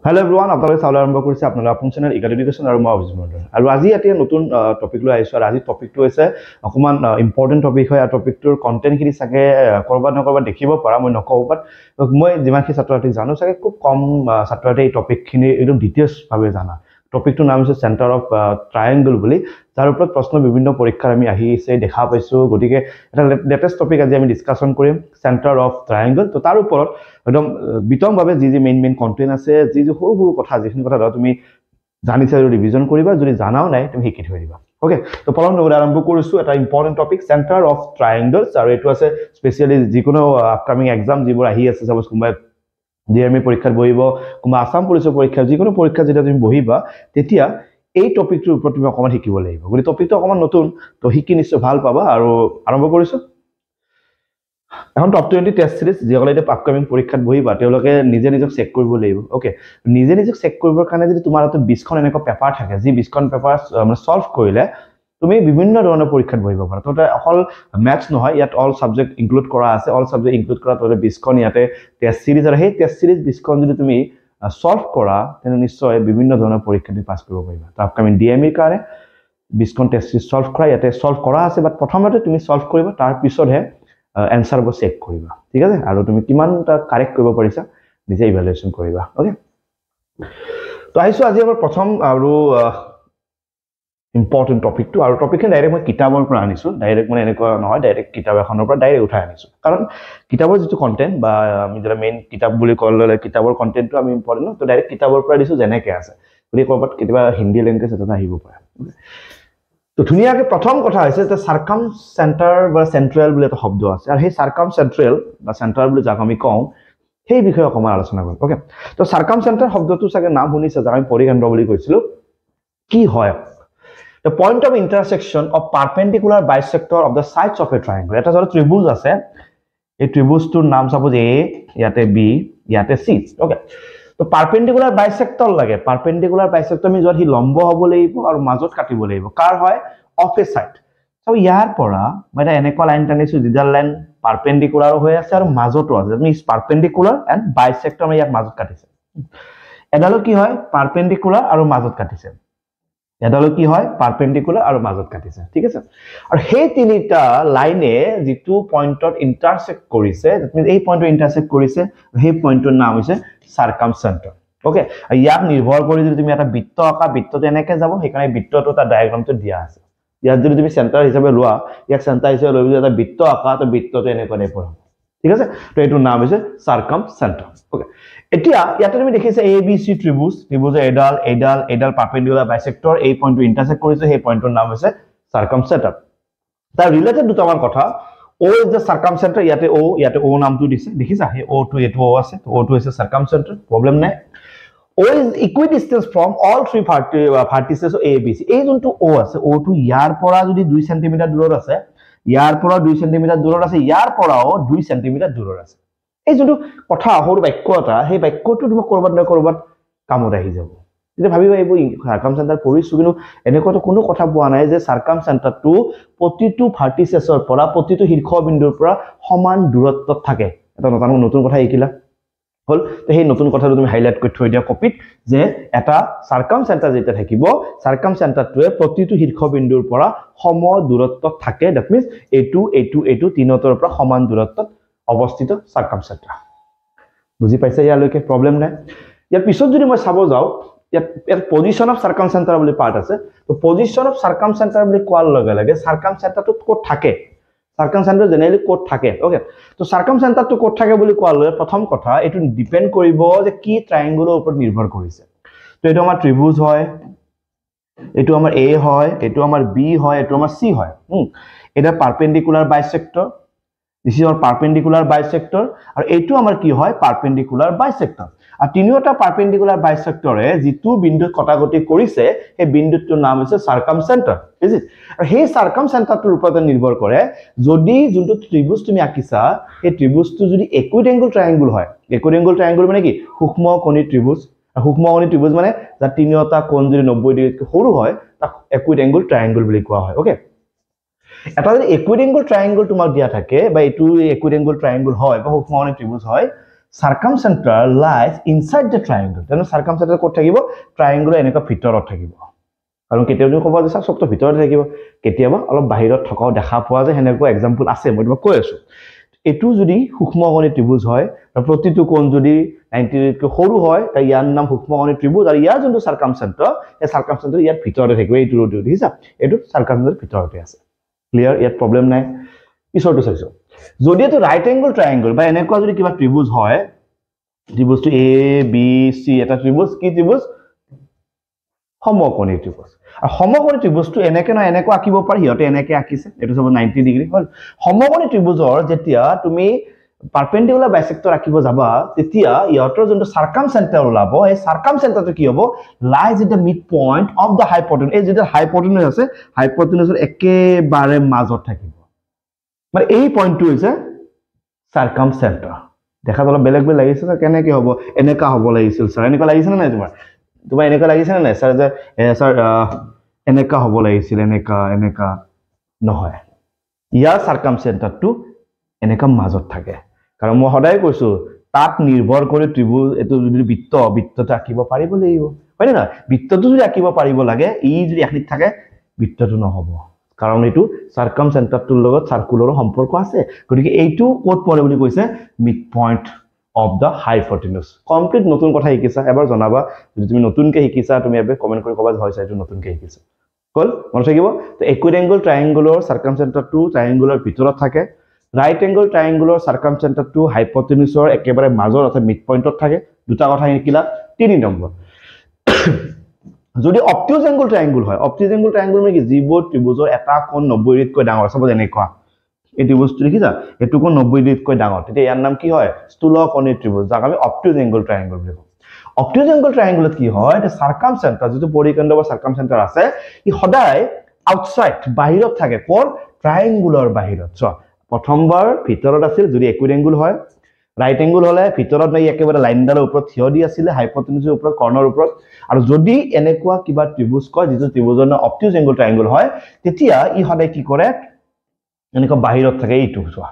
Hello everyone, আপোনালোকে চাবলৈ আৰম্ভ কৰিছে আপোনালোকৰ আপোন চেনেল ইগাল এডুকেশ্যন আৰু মই অভিজিত মণ্ডল আৰু আজি এটা নতুন টপিক লৈ আহিছো আৰু আজি টপিকটো হৈছে অকমান ইম্পৰ্টেন্ট টপিক হয় আৰু টপিকটোৰ কন্টেন্টখিনি চাগে কৰবাত নকৰবাত দেখিব পাৰা মই নকওঁ বাট মই যিমানখিনি ছাত্ৰছাত্ৰীক জানো চাগে খুব কম ছাত্ৰছাত্ৰীয়ে এই টপিকখিনি একদম ডিটেইলছ ভাৱে জানা টপিকটোৰ নাম হৈছে চেণ্টাৰ অফ ট্ৰায়াংগল বুলি যাৰ ওপৰত প্ৰশ্ন বিভিন্ন পৰীক্ষাৰ আমি আহিছে দেখা পাইছো গতিকে এটা লেটেষ্ট টপিক আজি আমি ডিসকাশন কৰিম চেণ্টাৰ অফ ট্ৰায়াংগল তো তাৰ ওপৰত একদম বিতংভাৱে যি মেইন কন্টেন্ট আছে যি সৰু সৰু কথা যিখিনি কথা তুমি জানিছা আৰু ৰিভিজন কৰিবা যদি জানাও নাই তুমি শিকি থৈ দিবা ওকে তো প্ৰথম নগৰ আৰম্ভ কৰিছো এটা ইম্পৰ্টেন্ট টপিক চেণ্টাৰ অফ ট্ৰায়াংগলছ আৰু এটো আছে স্পেশালি যিকোনো আপকামিং এক্সাম যিবোৰ আহি আছে সাপোজ কোনবা ডিএমএ পৰীক্ষাত বহিব কোনবা আসাম পুলিচৰ পৰীক্ষা যিকোনো পৰীক্ষা যেতিয়া তুমি বহিবা তেতিয়া এই টপিকটোৰ ওপৰত তুমি অকমান শিকিব লাগিব গতি টপিকটো অকমান নতুন তো শিকি নিশ্চয় ভাল পাবা আৰু আৰম্ভ কৰিছো এখন টপ 20 টেষ্ট সিৰিজ যেগুলো এটা আপকামিং পৰীক্ষাত বহিবা তেওঁলোকে নিজে নিজক চেক কৰিব লাগিব ওকে নিজে নিজক চেক কৰিবৰ কাৰণে যদি তোমাৰ হাতত 20 খন এনেকা পেপাৰ থাকে যি 20 খন পেপাৰ মানে সলভ কৰিলে তুমি বিভিন্ন ধৰণৰ পৰীক্ষাত বহিব পাৰা তো অকল ম্যাথছ নহয় ইয়াত অল সাবজেক্ট ইনক্লুড কৰা আছে অল সাবজেক্ট ইনক্লুড কৰা তোৰে 20 খন ইয়াতে টেষ্ট সিৰিজ আৰু সেই টেষ্ট সিৰিজ 20 খন যদি তুমি সলভ কৰা তেনে নিশ্চয় বিভিন্ন ধৰণৰ পৰীক্ষাত পাছ কৰিব পাৰিবা তো আপকামিং ডিএমএ কাৰণে 20 খন টেষ্ট সিৰিজ সলভ কৰা ইয়াতে সলভ কৰা আছে বাট প্ৰথমতে তুমি সলভ কৰিবা তাৰ পিছতহে answer bo check koriba ঠিক আছে আৰু তুমি কিমানটা কাৰেক্ট কৰিব পাৰিছা নিজে ইভালুয়েশন কৰিবা ওকে তো আইছো আজি আমাৰ প্ৰথম আৰু ইম্পৰ্টেন্ট টপিকটো আৰু টপিকখন ডাইৰেক্ট মই কিতাবৰ পৰা আনিছো ডাইৰেক্ট মানে এনেকুৱা নহয় ডাইৰেক্ট কিতাব এখনৰ পৰা ডাইৰেক্ট উঠাই আনিছো কাৰণ কিতাবৰ যেটো কন্টেন্ট বা আমি যেটা মেইন কিতাব বুলি কলে কিতাবৰ কন্টেন্টটো আমি ইম্পৰ্টেন্ট তো ডাইৰেক্ট কিতাবৰ পৰা দিছো যেনেকৈ আছে বুলি কৰবাত কিবা হিন্দী ল্যাঙ্গুৱেজ এটা আহিব পাৰে তো ধুনিয়াকে প্ৰথম কথা হৈছে যে সাৰ্কাম সেন্টাৰ বা সেন্ট্ৰাল বুলি এটা শব্দ আছে আৰু সেই সাৰ্কাম সেন্ট্ৰাল বা সেন্টাৰ বুলি যাক আমি কওঁ সেই বিষয়ে অকমান আলোচনা কৰিম ওকে তো সাৰ্কাম সেন্টাৰ শব্দটো চাগে নাম শুনিছে যাক আমি পৰিকেন্দ্ৰ বুলি কৈছিলো কি হয় the point of intersection of perpendicular bisector of the sides of a triangle এটা যদি ত্ৰিভুজ আছে এই ত্ৰিভুজটোৰ নাম সাপোজ a ইয়াতে b ইয়াতে c ওকে তো পারপেন্ডিকুলার বাইসেক্টর লাগে পারপেন্ডিকুলার বাইসেক্টর আমি যদি লম্ব হ'ব লাগিব আৰু মাজত কাটিব লাগিব কাৰ হয় অফ এ সাইড সো ইয়াৰ পৰা মানে এনেকুৱা লাইন টানিছো যিডাল লাইন পাৰপেন্ডিকুলাৰ হৈ আছে আৰু মাজতো আছে আমি পাৰপেন্ডিকুলাৰ এন্ড বাইসেক্টৰ আমি ইয়াক মাজত কাটিছে এডাল কি হয় পাৰপেন্ডিকুলাৰ আৰু মাজত কাটিছে এডাল কি হয় পাৰপেন্ডিকুলাৰ আৰু মাজত কাটিছে ঠিক আছে আৰু সেই তিনিটা লাইনে যেটো পয়েন্টত ইন্টাৰসেক্ট কৰিছে দ্যাট মিন্স এই পয়েন্টত ইন্টাৰসেক্ট কৰিছে সেই পয়েন্টৰ নাম হৈছে সাৰ্কামসেন্টাৰ ওকে ইয়াক নিৰ্ভৰ কৰি যদি তুমি এটা বৃত্ত আঁকা বৃত্তটো এনেকৈ যাব সেইকাৰণে বৃত্তটো এটা ডায়াগ্ৰামটো দিয়া আছে ইয়াত যদি তুমি সেন্টাৰ হিচাপে লোৱা ইয়াক সেন্টাৰ হিচাপে লৈ এটা বৃত্ত আঁকা তো বৃত্তটো এনেকৈ নেপৰ ঠিক আছে তো এইটোৰ নাম হৈছে সাৰ্কামসেন্টাৰ ওকে এতিয়া ইয়াতে তুমি দেখিছা এ বি সি ত্ৰিভুজ ত্ৰিভুজৰ এডাল পাৰপেন্ডিকুলাৰ বাইসেক্টৰ এই পয়েন্টটো ইন্টাৰসেক্ট কৰিছে সেই পয়েন্টৰ নাম হৈছে সাৰ্কামসেন্টাৰ তাৰ ৰিলেটেড দুটামান কথা O is the circumcenter ইয়াতে O নামটো দিছে দেখিছা হে O2 এটো O আছে তো O2 is the circumcenter problem নাই O is equidistant from all three vertices of A B C এই যোনটো O আছে O2 ইয়াৰ পৰা যদি 2 cm দূৰত আছে ইয়াৰ পৰা 2 cm দূৰত আছে ইয়াৰ পৰাও 2 cm দূৰত আছে এই যোনটো কথা হৰু বাক্যটা সেই বাক্যটো তুমি কৰবাত কামত আহি যাব এটা ভাবিবা এই সাৰ্কামসেন্টাৰ পঢ়িছো কিন্তু এনেকোটো কোনো কথা পোৱা নাই যে সাৰ্কামসেন্টাৰটো প্ৰতিটো ভাৰ্টিসেছৰ পৰা প্ৰতিটো শীৰ্ষবিন্দুৰ পৰা সমান দূৰত্বত থাকে এটা নতুন কথা শিকিলা হল তো সেই নতুন কথাটো তুমি হাইলাইট কৰি থৈ দিয়া কপিত যে এটা সাৰ্কামসেন্টাৰ যেটা থাকিব সাৰ্কামসেন্টাৰটোৱে প্ৰতিটো শীৰ্ষবিন্দুৰ পৰা সম দূৰত্বত থাকে দ্যাট মিন্স এটো তিনতৰ পৰা সমান দূৰত্বত অৱস্থিত সাৰ্কামসেন্টাৰ বুজি পাইছা ইয়ালৈকে প্ৰবলেম নাই ইয়াৰ পিছত যদি মই চাব যাও ইয়াত পজিশন অফ সাৰ্কামসেন্টাৰ বুলি পাৰ্ট আছে তো পজিশন অফ সাৰ্কামসেন্টাৰ বুলি কোৱাৰ লগে লগে সাৰ্কামসেন্টাৰটো ক'ত থাকে সাৰ্কামসেন্টাৰ জেনাৰেলি ক'ত থাকে ওকে তো সাৰ্কামসেন্টাৰটো ক'ত থাকে বুলি কোৱাৰ লগে প্ৰথম কথা এটো ডিপেন্ড কৰিব যে কি ট্ৰায়াঙ্গলৰ ওপৰত নিৰ্ভৰ কৰিছে তো এটো আমাৰ ত্ৰিভুজ হয় এটো আমাৰ A হয় এটো আমাৰ B হয় এটো আমাৰ C হয় এটা পাৰপেন্ডিকুলাৰ বাইসেক্টৰ this is our perpendicular bisector আৰু এটো আমাৰ কি হয় perpendicular bisector আৰু তিনিওটা perpendicular bisector যেটো বিন্দুত কটাকটি কৰিছে সেই বিন্দুটোৰ নাম হৈছে সাৰ্কামসেন্টাৰ ইজ ইট আৰু সেই সাৰ্কামসেন্টাৰটোৰ ওপৰত নিৰ্ভৰ কৰে যদি যোনটো ত্ৰিভুজ তুমি আঁকিছা এই ত্ৰিভুজটো যদি ইকুইড এংগল ট্ৰায়াঙ্গল হয় ইকুইড এংগল ট্ৰায়াঙ্গল মানে কি সূক্ষ্মকোণী ত্ৰিভুজ মানে যাৰ তিনিওটা কোণ যদি 90 ডিগ্ৰীতকৈ সৰু হয় তাক ইকুইড এংগল ট্ৰায়াঙ্গল বুলি কোৱা হয় ওকে এটা যদি ইকুইড এংগল ট্ৰায়াঙ্গল তোমাক দিয়া থাকে বা এটো ইকুইড এংগল ট্ৰায়াঙ্গল হয় বা সূক্ষ্মকোণী ত্ৰিভুজ হয় circumcenter lies inside the triangle তেনে circumcenter ক'ত থাকিব triangle এনেকা ভিতৰত থাকিব কাৰণ কেতিয়াবা তুমি ক'ব যে সবটো ভিতৰত থাকিব কেতিয়াবা অলপ বাহিৰত থকাও দেখা পোৱা যায় হেনেকুৱা एग्जांपल আছে মই তোমাক কৈ আছো এটু যদি সূক্ষ্মকোণী ত্ৰিভুজ হয় আৰু প্ৰতিটো কোণ যদি 90 ডিগ্ৰীতকৈ সৰু হয় তাৰ ইয়াৰ নাম সূক্ষ্মকোণী ত্ৰিভুজ আৰু ইয়াৰ যোনটো সাৰ্কামসেন্টাৰ এই সাৰ্কামসেন্টাৰ ইয়াৰ ভিতৰতে থাকিব এইটো ৰড দেখিছা এইটো সাৰ্কামসেন্টাৰ ভিতৰতে আছে ক্লিয়াৰ ইয়াত প্ৰবলেম নাই পিছৰটো চাইছো যদি এটো ৰাইট এংগল ট্ৰায়াঙ্গল বা এনেকুৱা যদি কিবা ত্ৰিভুজ হয় ত্ৰিভুজটো এ বি সি এটা ত্ৰিভুজ কি ত্ৰিভুজ সমকোণী ত্ৰিভুজ আৰু সমকোণী ত্ৰিভুজটো এনেকে না এনেকুৱা আঁকিব পাৰি হিয়তে এনেকে আঁকিছে এটো সব 90 ডিগ্ৰী হল সমকোণী ত্ৰিভুজৰ যেতিয়া তুমি পাৰপেন্ডিকুলাৰ বাইসেক্টৰ আঁকিব যাবা তেতিয়া ইহতৰ যোনটো সার্কামসেন্টার ওলাব এই সার্কামসেন্টারটো কি হ'ব lies at the mid point of the hypotenuse এই যেটা হাইপোটেনাস আছে হাইপোটেনাসৰ একেবাৰে মাজত থাকিব মানে এই পয়েন্টটো হৈছে সার্কামসেন্টার দেখা অলপ বেলেগ বেলেগ লাগিছে স্যার কেনে কি হ'ব এনেকা হ'ব লাগিছিল স্যার এনেকা লাগিছে না তোমাৰ এনেকা লাগিছে না স্যাৰ যে স্যাৰ এনেকা হ'ব লাগিছিল এনেকা এনেকা নহয় ইয়াৰ সাৰ্কামসেন্টাৰটো এনেকা মাজত থাকে কাৰণ মই সদায় কৈছো তাত নিৰ্ভৰ কৰি ত্ৰিভুজ এটো যদি বৃত্তটো আঁকিব পাৰিব লাগিব হয় না বৃত্তটো যদি আঁকিব পাৰিব লাগে ই যদি আঁকিত থাকে বৃত্তটো নহব কাৰণ এটো সাৰ্কামসেন্টাৰটোৰ লগত সাৰ্কুলাৰৰ সম্পৰ্ক আছে গতিকে এইটো কোড পৰে বুলি কৈছে mid point of the hypotenuse complete নতুন কথা শিকিছা এবাৰ জনাবা যদি তুমি নতুনকৈ শিকিছা তুমি এবাৰ কমেন্ট কৰি কবা হয় এইটো নতুনকৈ শিকিছা কল মনত থাকিব তো ইকুইড এংগল ট্ৰায়াঙ্গলৰ সাৰ্কামসেন্টাৰটো ট্ৰায়াঙ্গলৰ ভিতৰত থাকে right angle triangular circumcenter to hypotenuse or ekebare major অর্থাৎ মিড পয়েন্টত থাকে দুটা কথা শিকিলা 3 নম্বৰ যদি obtuse angle triangle হয় obtuse angle triangle মানে কি জীৱ ত্ৰিভুজৰ এটা কোণ 90 ডিগ্ৰীতকৈ ডাঙৰ সপোজ এনেকুৱা এই ত্ৰিভুজটো দেখিছা এটো কোণ 90 ডিগ্ৰীতকৈ ডাঙৰ তেতিয়া ইয়াৰ নাম কি হয় স্থূলকোণী ত্ৰিভুজ যাক আমি obtuse angle triangle বুলি কওঁ obtuse angle triangle কি হয় এটা সার্কামসেন্টার যেটো পৰিকেন্দ্ৰ বা সাৰ্কামসেন্টাৰ আছে ই সদায় আউটসাইড বাহিৰত থাকে কোণ ট্ৰায়াঙ্গুলাৰ বাহিৰত চ প্ৰথমবাৰ ভিতৰত আছিল যদি ইকুইড এংগল হয় ৰাইট এংগল হলে ভিতৰত নাই একেবাৰে লাইনডালৰ ওপৰত থিয় দি আছিল হাইপোটেনাসৰ ওপৰত কৰ্ণৰ ওপৰত আৰু যদি এনেকুৱা কিবা ত্ৰিভুজ কয় যেটো ত্ৰিভুজৰ নাম obtuse angle triangle হয় তেতিয়া ই সদায় কি কৰে এনেকুৱা বাহিৰত থাকে এইটো চোৱা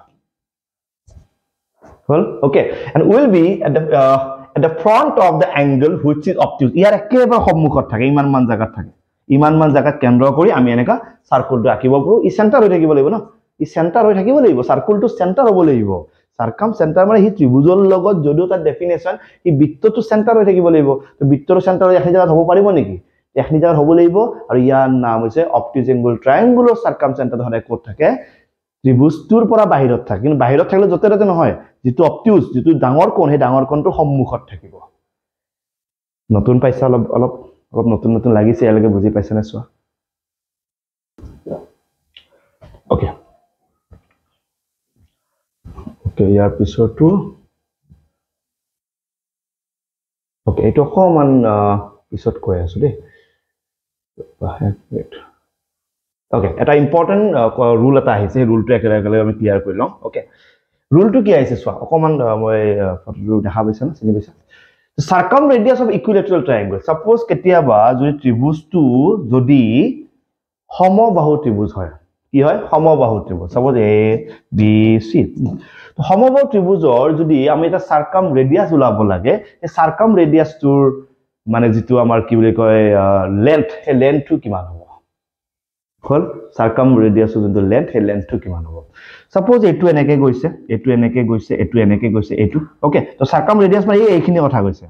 হল okay and will be at the front of the angle which is obtuse ইয়াৰ একেবাৰে সন্মুখত থাকে ইমান মান জায়গাত থাকে ইমান মান জায়গাত কেন্দ্ৰ কৰি আমি এনেকা সাৰ্কেলটো আঁকিব পাৰো ই সেন্টার হৈ থাকিব লাগিব ন ই সেন্টার হৈ থাকিব লাগিব সার্কেলটো সেন্টার হ'ব লাগিব সার্কামসেন্টার মানে হি ত্ৰিভুজৰ লগত যদিও তাৰ ডেফিনেশন ই বৃত্তটো সেন্টাৰ হৈ থাকিব লাগিব তো বৃত্তৰ সেন্টাৰ এখিনি জায়গাত হ'ব পাৰিব নেকি এখিনি জায়গাত হ'ব লাগিব আৰু ইয়াৰ নাম হৈছে obtuse angle triangular সাৰ্কামসেন্টাৰ হলে ক'ত থাকে ত্ৰিভুজটোৰ পৰা বাহিৰত থাকে কিন্তু বাহিৰত থাকিলে যতে নহয় যেটো obtuse যেটো ডাঙৰ কোণ হে ডাঙৰ কোণটো সন্মুখত থাকিব নতুন পাইছা অলপ নতুন লাগিছে এলকে বুজি পাইছা না চোৱা ওকে ইয়াৰ পিছৰটো ওকে এটো কমান পিছত কৈ আছো দেই ওকে এটা ইম্পৰ্টেন্ট ৰুল এটা আহিছে ৰুলটো একেলগে আমি ক্লিয়াৰ কৰি লম ওকে ৰুলটো কি আহিছে চোৱা অকমান মই ফটোটো দেখা পাইছা না চিনি পাইছা circumradius of equilateral triangle suppose কেতিয়াবা যদি ত্ৰিভুজটো যদি সমবাহু ত্ৰিভুজ হয় কি হয় সমবাহু ত্ৰিভুজ সাপোজ এ বি সি তো সমবাহু ত্ৰিভুজৰ যদি আমি এটা circumradius ওলাব লাগে এই circumradiusটোৰ মানে যেটো আমাৰ কি বুলি কয় লেন্থ হে লেন্থটো কিমান হ'ব হল circumradiusৰ যোনটো লেন্থ হে লেন্থটো কিমান হ'ব সাপোজ এটো এনেকে গৈছে এটো এনেকে গৈছে এটো এনেকে গৈছে এটো ওকে তো circumradius মানে এইখিনি কথা কৈছে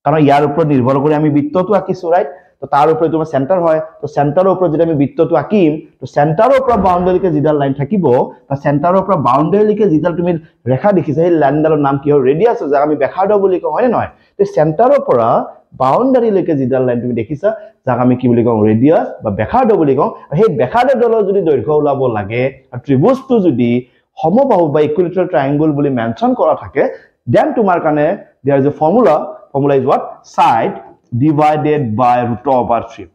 কাৰণ ইয়াৰ ওপৰত নিৰ্ভৰ কৰি আমি বৃত্তটো আঁকিছো ৰাইট তো তাৰ ওপৰত তোমাৰ সেন্টাৰ হয় তো সেন্টাৰৰ ওপৰত যদি আমি বৃত্তটো আঁকিম তো সেন্টাৰৰ ওপৰত বাউন্ডাৰীকে যিডাল লাইন থাকিব বা সেন্টাৰৰ ওপৰত বাউন্ডাৰীকে যিডাল তুমি ৰেখা দেখিছা এই লাইনডালৰ নাম কি হয় ৰেডিয়াস যাক আমি ব্যাসাৰ্ধ বুলি কওঁ হয় নহয় তো সেন্টাৰৰ পৰা বাউন্ডাৰীলৈকে যিডাল লাইন তুমি দেখিছা যাক আমি কি বুলি কওঁ ৰেডিয়াস বা ব্যাসাৰ্ধ বুলি কওঁ সেই ব্যাসাৰ্ধডালৰ যদি দৈৰ্ঘ্য ওলাব লাগে আৰু ত্ৰিভুজটো যদি সমবাহু বা ইকুইলেটাৰেল ট্ৰায়াঙ্গল বুলি মেনশন কৰা থাকে দেন তোমাৰ কাৰণে there is a formula is what side divided by √3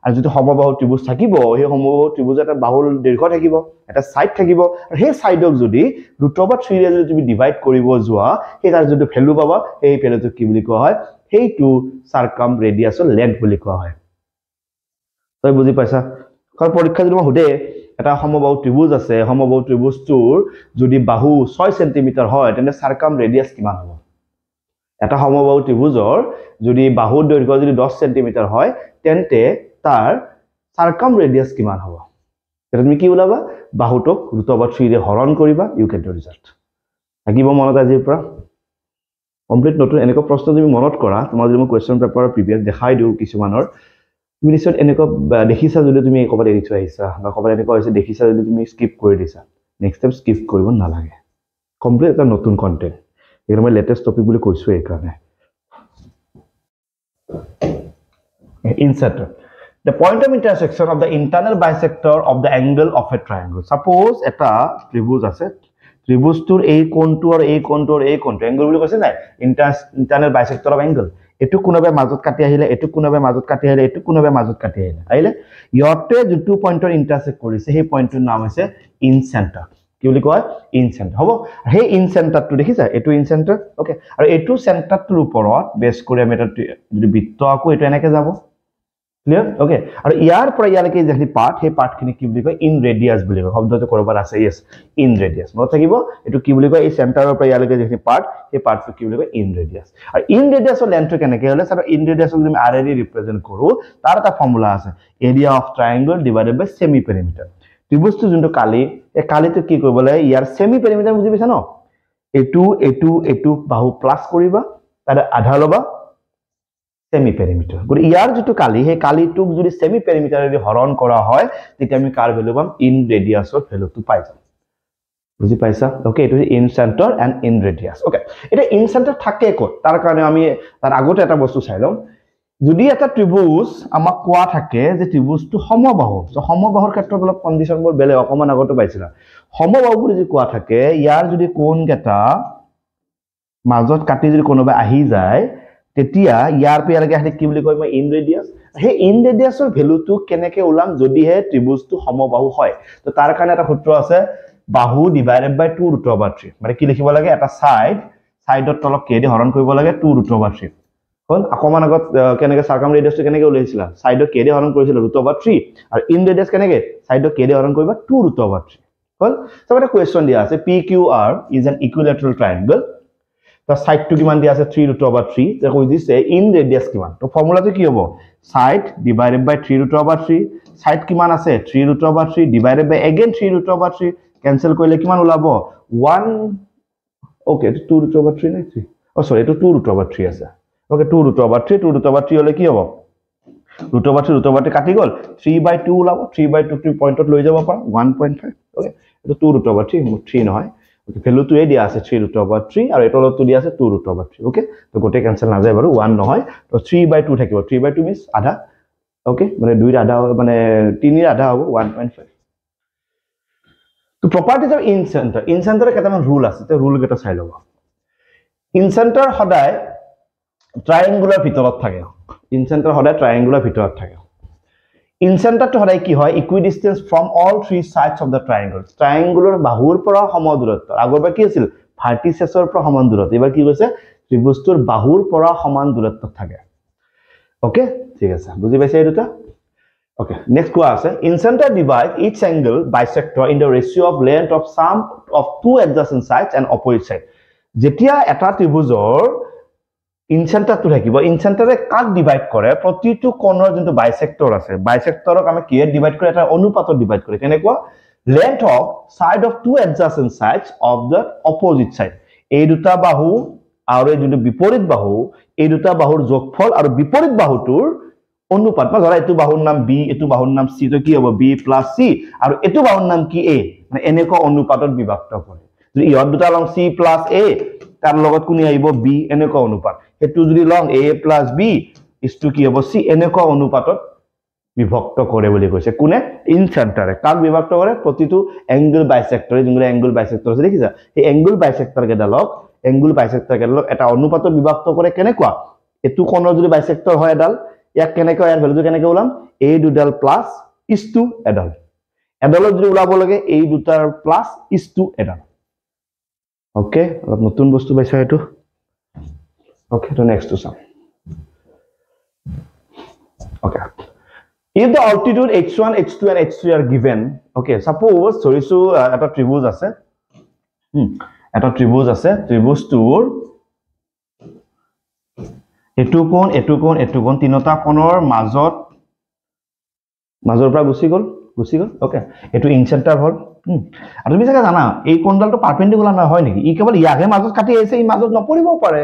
আৰু যদি সমবাহু ত্ৰিভুজ থাকিব এই সমবাহু ত্ৰিভুজ এটা বাহুৰ দৈৰ্ঘ্য থাকিব এটা সাইড থাকিব আৰু সেই সাইডক যদি √3 ৰে যদি তুমি ডিভাইড কৰিব যোৱা সেই তাৰ যদি ভ্যালু পাবা এই ভ্যালুটো কি বুলি কোৱা হয় সেইটো সাৰ্কামৰেডিয়াসৰ লেন্থ বুলি কোৱা হয় তই বুজি পাইছা কাৰণ পৰীক্ষা যদি মই এটা সমবাহু ত্ৰিভুজ আছে সমবাহু ত্ৰিভুজটোৰ যদি বাহু 6 সেমি হয় তেনে সাৰ্কামৰেডিয়াস কিমান হ'ব এটা সমবাহু ত্ৰিভুজৰ যদি বাহুৰ দৈৰ্ঘ্য যদি 10 সেন্টিমিটাৰ হয় তেন্তে তাৰ সাৰ্কাম ৰেডিয়াস কিমান হ'ব এটা তুমি কি ওলাবা বাহুটোক √3 ৰে হৰণ কৰিবা ইউ গেট দ্য ৰিজাল্ট থাকিব মনত আজিৰ পৰা কমপ্লিট নতুন এনেকুৱা প্ৰশ্ন তুমি মনত কৰা তোমাৰ যদি মই কোৱেশ্চন পেপাৰৰ প্ৰিভিয়াস দেখাই দিও কিছুমানৰ তুমি নিশ্চয় এনেকুৱা দেখিছা যদি তুমি একবাৰ এৰি থৈ আহিছা বা কবাৰ এনেকুৱা হৈছে দেখিছা যদি তুমি স্কিপ কৰি দিছা নেক্সট টাইম স্কিপ কৰিব নালাগে কমপ্লিট এটা নতুন কন্টেন্ট এৰ মই লেটেস্ট টপিক বুলি কৈছো এই কাৰণে insert the point of intersection of the internal bisector of the angle of a triangle suppose এটা ত্ৰিভুজ আছে ত্ৰিভুজটোৰ এই কোণটো আৰু এই কোণটো আৰু এই কোণটো angle বুলি কৈছে নাই internal bisector of angle এটু কোনবে মাজত কাটি আহিলে এটু কোনবে মাজত কাটি আহিলে এটু কোনবে মাজত কাটি আহিলে আইলে ইয়তে যেটো পইণ্টৰ ইন্টাৰসেক্ট কৰিছে সেই পইণ্টৰ নাম হৈছে ইন সেন্টাৰ কি বুলি কয় ইন সেন্টাৰ হ'ব সেই ইন সেন্টাৰটো দেখিছা এটু ইন সেন্টাৰ ওকে আৰু এটু সেন্টাৰটোৰ ওপৰত বেস কৰি আমি এটা যদি বৃত্ত আকো এটু এনেকে যাব ক্লিয়াৰ ওকে আৰু ইয়াৰ পৰা ইয়ালৈকে যেহি পাৰ্ট হে পাৰ্টখিনি কি বুলি কয় ইন ৰেডিয়াস বুলি কয় শব্দটো কৰবাৰ আছে ইয়েস ইন ৰেডিয়াস মনত থাকিব এটু কি বুলি কয় এই সেন্টাৰৰ পৰা ইয়ালৈকে যেহি পাৰ্ট হে পাৰ্টটো কি বুলি কয় ইন ৰেডিয়াস আৰু ইন ৰেডিয়াসৰ লেন্থটো কেনেকৈ হলে স্যাৰ ইন ৰেডিয়াসক যদি আৰ এ ৰিপ্ৰেজেন্ট কৰো তাৰ এটা ফৰ্মুলা আছে area of triangle divided by semi perimeter ত্ৰিভুজটো যোনটো কালি এই কালিটো কি কৰিব লাগে ইয়াৰ সেমি পেৰিমিটাৰ বুজি পাইছা ন এটু বাহু প্লাস কৰিবা তাৰ আধা লবা সেমি পেৰিমিটাৰ গুড ইয়াৰ যেটো কালি হে কালিটোক যদি সেমি পেৰিমিটাৰেদি হৰণ কৰা হয় তেতিয়া আমি কাৰ ভ্যালু পাম ইন ৰেডিয়াসৰ ভ্যালুটো পাই যাম বুজি পাইছা ওকে এটো incentre and inradius okay এটা ইন সেন্টাৰ থাকে কত তাৰ কাৰণে আমি তাৰ আগতে এটা বস্তু চাই লম যদি এটা ত্ৰিভুজ আমাক কোৱা থাকে যে ত্ৰিভুজটো সমবাহু তো সমবাহুৰ ক্ষেত্ৰত অলপ কন্ডিশনবোৰ বেলে অকমান আগতে পাইছিলা সমবাহু বুলি যদি কোৱা থাকে ইয়াৰ যদি কোণ কেটা মাজত কাটি যদি কোনোবা আহি যায় তেতিয়া ইয়াৰ পিয়াৰকে আহিলে কি বুলি কয় মই ইন ৰেডিয়াস হে ইন ৰেডিয়াসৰ ভ্যালুটো কেনেকে ওলাম যদি হে ত্ৰিভুজটো সমবাহু হয় তো তাৰ কাৰণে এটা সূত্ৰ আছে বাহু ডিভাইডেড বাই 2√3 মানে কি লিখিব লাগে এটা সাইডৰ তলক কে দি হৰণ কৰিব লাগে 2√3 হল অকমান আগত কেনেকে সাৰ্কাম ৰেডিয়াসটো কেনেকে ওলাইছিলা সাইডৰ কে দি হৰণ কৰিছিল √3 আৰু ইন ৰেডিয়াস কেনেকে সাইডৰ কে দি হৰণ কৰিবা 2√3 হল সো এটা কোৱেশ্চন দিয়া আছে PQR is an equilateral triangle the side to কিমান দিয়া আছে 3√3 তে কৈ দিছে ইন ৰেডিয়াস কিমান তো ফৰ্মুলাটো কি হ'ব side divided by 3√3 side কিমান আছে 3√3 divided by again 3√3 cancel কৰিলে কিমান ওলাব 1 ওকে 2√3 নাই 3 ও সৰি এটো 2√3 আছে ওকে 2√3 হলে কি হ'ব √3 কাটি গল 3/2 ওলাব 3/2 পইণ্টত লৈ যাব পাৰা 1.5 ওকে এটো 2√3 3 নহয় ওকে ভ্যালুটো এ দিয়া আছে 3√3 আৰু এটলটো দিয়া আছে 2√3 ওকে তো গোটে ক্যান্সেল না যায় বাৰু 1 নহয় তো 3/2 থাকিব 3/2 মিন্স আধা ওকে মানে 2 ৰ আধা মানে 3 ৰ আধা হ'ব 1.5 তো প্ৰপাৰ্টিজ অফ ইন সেন্টাৰ কেটামান ৰুল আছে তে ৰুল কেটা চাই লবা ইন সেন্টাৰ সদায় ট্ৰায়াঙ্গুলাৰ ভিতৰত থাকে ইন সেন্টাৰ সদায় ট্ৰায়াঙ্গুলাৰ ভিতৰত থাকে ইন সেন্টাৰটো সদায় কি হয় equidistance from all three sides of the triangle triangular বাহুৰ পৰা সমান দূৰত্ব আগৰবাৰ কি আছিল ভাৰ্টিসেছৰ পৰা সমান দূৰত্ব এবাৰ কি কৈছে ত্ৰিভুজটোৰ বাহুৰ পৰা সমান দূৰত্বত থাকে ওকে ঠিক আছে বুজি পাইছে এই দুটা ওকে নেক্সট কোৱা আছে incentre divide each angle bisector in the ratio of length of sum of two adjacent sides and opposite side যেতিয়া এটা ত্ৰিভুজৰ ইন সেন্টাৰটো থাকিব ইন সেন্টাৰে কাক ডিভাইড কৰে প্ৰতিটো কোণৰ যোনটো বাইসেক্টৰ আছে বাইসেক্টৰক আমি কিয়ে ডিভাইড কৰে এটা অনুপাতত ডিভাইড কৰে কেনেকুৱা length of side of two adjacent sides of the opposite side এই দুটা বাহু আৰু এই যোনটো বিপৰীত বাহু এই দুটা বাহুৰ যোগফল আৰু বিপৰীত বাহুটোৰ অনুপাত বা ধৰা এটো বাহুৰ নাম b এটো বাহুৰ নাম c তো কি হ'ব b + c আৰু এটো বাহুৰ নাম কি a মানে এনেকুৱা অনুপাতত বিভক্ত কৰে যদি ইহত দুটা লং c + a তাৰ লগত কোনি আহিব b এনেকুৱা অনুপাত হেতু যদি লং a + b ইছটো কি হ'ব c এনেকুৱা অনুপাতত বিভক্ত কৰে বুলি কৈছে কোনে ইন সেন্টাৰে কাক বিভক্ত কৰে প্ৰতিটো এংগল বাইসেক্টৰ যোনগুলো এংগল বাইসেক্টৰ আছে দেখিছা এই এংগল বাইসেক্টৰ কেডালক এটা অনুপাতত বিভক্ত কৰে কেনেকুৱা এটো কোণৰ যদি বাইসেক্টৰ হয় এডাল ইয়াক কেনেকৈ ইয়াৰ ভ্যালুটো কেনেকৈ ওলাম a দুডাল প্লাস ইছটো এডাল এডালত যদি ওলাব লাগে a দুটাৰ প্লাস ইছটো এডাল ওকে অলপ নতুন বস্তু পাইছা এটো ওকে তো next to some okay if the altitude h1 h2 and h3 are given okay suppose ধৰিছো এটা ত্ৰিভুজ আছে এটা ত্ৰিভুজ আছে ত্ৰিভুজটোৰ এটু কোণ তিনটা কোণৰ মাজৰ পৰা গুচি গ'ল ওকে এটু ইনসেন্টাৰ হ'ল আৰু তুমি চাগে জানা এই কোণডালটো পাৰপেন্ডিকুলাৰ নহয় নেকি ই কেৱল ইয়াকে মাজত কাটি আহিছে ই মাজত নপৰিব পাৰে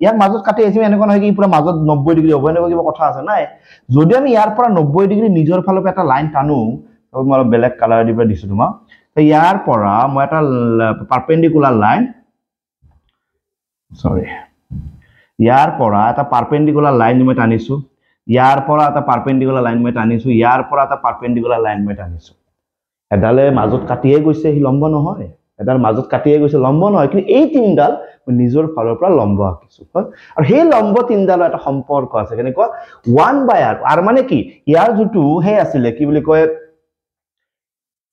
ইয়াক মাজত কাটি আহিছে এনেকুৱা নহয় কি পুৰা মাজত 90 ডিগ্ৰী হ'ব এনেকুৱা কিবা কথা আছে নাই যদি আমি ইয়াৰ পৰা 90 ডিগ্ৰী নিজৰ ফালৰ পৰা এটা লাইন টানো মই অলপ বেলেগ কালাৰ দি দিছো তোমাক তো ইয়াৰ পৰা মই এটা পাৰপেন্ডিকুলাৰ লাইন সৰি ইয়াৰ পৰা এটা পাৰপেন্ডিকুলাৰ লাইন মই টানিছো ইয়াৰ পৰা এটা পাৰপেন্ডিকুলাৰ লাইন মই টানিছো ইয়াৰ পৰা এটা পাৰপেন্ডিকুলাৰ লাইন মই টানিছো এডালে মাজত কাটিয়ে গৈছে হি লম্ব নহয় এডাল মাজত কাটিয়ে গৈছে লম্ব নহয় কিন্তু এই তিনডাল মই নিজৰ ফালৰ পৰা লম্ব আঁকিছো আৰু সেই লম্ব তিনডালৰ এটা সম্পৰ্ক আছে কেনেকুৱা 1/r আৰু মানে কি ইয়াৰ যেটো হে আছিল কি বুলি কয়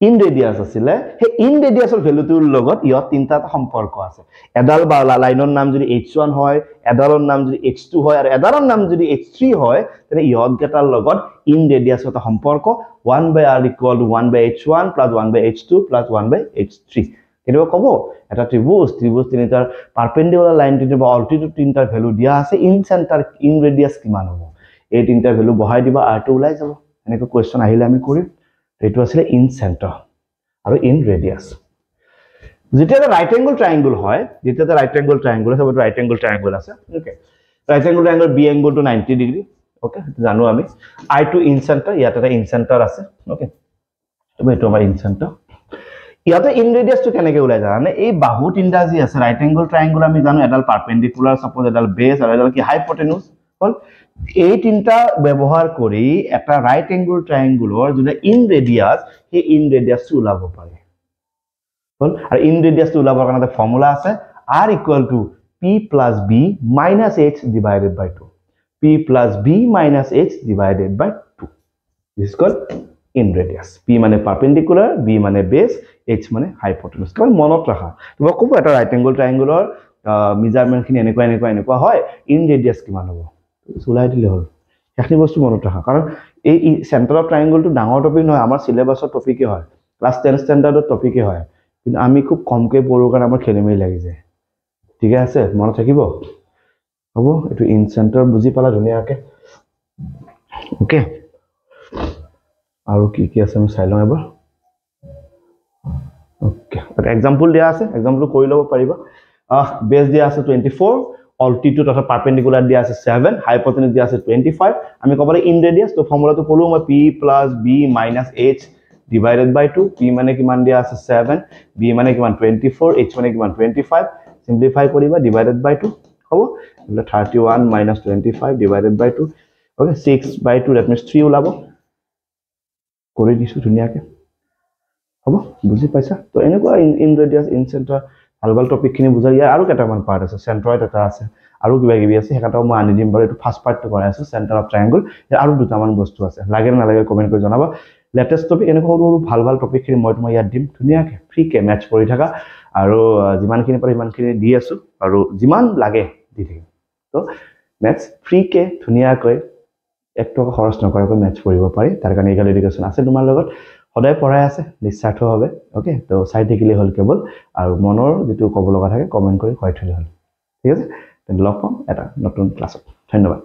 ইন ৰেডিয়াস আছিল হে ইন ৰেডিয়াসৰ ভ্যালুটোৰ লগত ইয়ত তিনটা সম্পৰ্ক আছে এডাল বা লাইনৰ নাম যদি h1 হয় এডালৰ নাম যদি h2 হয় আৰু এডালৰ নাম যদি h3 হয় তেনে ইয়ত গেটাৰ লগত ইন ৰেডিয়াসৰ এটা সম্পৰ্ক 1/r = 1/h1 + 1/h2 + 1/h3 এটো কব এটা ত্ৰিভুজ তিনিটাৰ পাৰপেন্ডিকুলাৰ লাইন তিনিটা বা অল্টিটিউড তিনিটাৰ ভ্যালু দিয়া আছে ইন সেন্টাৰ ইন ৰেডিয়াস কিমান হ'ব এই তিনিটাৰ ভ্যালু বহাই দিবা r টো ওলাই যাব এনেকৈ কোৱেশ্চন আহিলে আমি কৰিম এটো আছে ইন সেন্টাৰ আৰু ইন ৰেডিয়াস যেতিয়া এটা ৰাইট এংগল ট্ৰায়াঙ্গল হয় যেতিয়া এটা ৰাইট এংগল ট্ৰায়াঙ্গল আছে ৰাইট এংগল ট্ৰায়াঙ্গল আছে okay right angle triangle B angle to 90 degree okay জানো আমি আই টু ইন সেন্টাৰ ইয়াত এটা ইন সেন্টাৰ আছে ওকে তুমি এটো আমাৰ ইন সেন্টাৰ ইয়াতে ইন ৰেডিয়াস টো কেনেকৈ ওলাই যায় মানে এই বাহু তিনটা যি আছে ৰাইট এংগল ট্ৰায়াঙ্গল আমি জানো এডাল পাৰপেন্ডিকুলাৰ সাপোজ এডাল বেস আৰু এডাল কি হাইপোটেনুস হল এই তিনটা ব্যৱহাৰ কৰি এটা ৰাইট এংগল ট্ৰায়াঙ্গলৰ যেনে ইন ৰেডিয়াস হে ইন ৰেডিয়াস টো ওলাব পাৰে হল আৰু ইন ৰেডিয়াস টো ওলাবৰ কাৰণে এটা ফৰ্মুলা আছে r = p + b - h / 2 p + b - h / 2 this is called in radius p মানে perpendicular b মানে base h মানে hypotenuse কাৰণ মনত ৰাখা তুমি ক'ব এটা ৰাইট এংগল ট্ৰায়াঙ্গলৰ মেজাৰমেন্ট খিনি এনেকুৱা হয় ইন ৰেডিয়াস কিমান হ'ব উলাই দিলে হ'ল এখিনি বস্তু মনত ৰাখা কাৰণ এই সেন্টাৰ অফ ট্ৰায়াঙ্গলটো ডাঙৰ টপিক নহয় আমাৰ সিলেবাসৰ টপিকই হয় ক্লাস 10 স্ট্যান্ডাৰ্ডৰ টপিকই হয় কিন্তু আমি খুব কমকে পঢ়ো কাৰণ আমাৰ খেলিমেই লাগি যায় ঠিক আছে মনত থাকিব হ'ব এটো ইন সেন্টাৰ বুজি পালা ধুনিয়াকে ওকে আৰু কি আছে আমি চাই লওঁ এবাৰ ওকে এটা এক্সাম্পল দিয়া আছে এক্সাম্পল কৰি ল'ব পাৰিবা বেস দিয়া আছে 24 altitude অথবা পারপেন্ডিকুলার দিয়া আছে 7 হাইপোটেনুস দিয়া আছে 25 আমি কবলে ইন ৰেডিয়াস তো ফৰ্মুলাটো কলো মই p + b - h / 2 p মানে কিমান দিয়া আছে 7 b মানে কিমান 24 h মানে কিমান 25 সিম্পলিফাই কৰিবা / 2 হ'ব 31 - 25 / 2 ওকে 6/2 that means 3 ওলাব কৰি দিছো ধুনিয়াকে হ'ব বুজি পাইছা তো এনেকুৱা ইন ৰেডিয়াস ইন সেন্টাৰ ভাল টপিক খিনি বুজাই ইয়াৰ আৰু কেটামান পাৰ্ট আছে সেন্ট্ৰয়েড এটা আছে আৰু কিবা কিবি আছে হেকাটাও মই আনি দিম বাৰু এটো ফাৰ্স্ট পাৰ্টটো কৰাই আছে সেন্টাৰ অফ ট্ৰায়াঙ্গল আৰু দুটামান বস্তু আছে লাগে না লাগে কমেন্ট কৰি জনাবা লেটেস্ট টপিক এনেকুৱা ভাল টপিক খিনি মই তোমাক ইয়াত দিম ধুনিয়াকে ফ্ৰী কে ম্যাথ কৰি থাকা আৰু যিমান খিনি পাৰি ইমান খিনি দি আছো আৰু যিমান লাগে দি থাকিম তো ম্যাথ ফ্ৰী কে ধুনিয়াকৈ 1 টকা খৰচ নকৰাকৈ ম্যাথ কৰিব পাৰি তাৰ কাৰণে ইগাল এডুকেশ্যন আছে তোমাৰ লগত সদায় পঢ়াই আছে নিস্বাৰ্থ হবে ওকে তো চাই থাকিলে হল কেৱল আৰু মনৰ যেটো ক'ব লগা থাকে কমেন্ট কৰি কয় থলে হল ঠিক আছে তেন লগ পাম এটা নতুন ক্লাছত ধন্যবাদ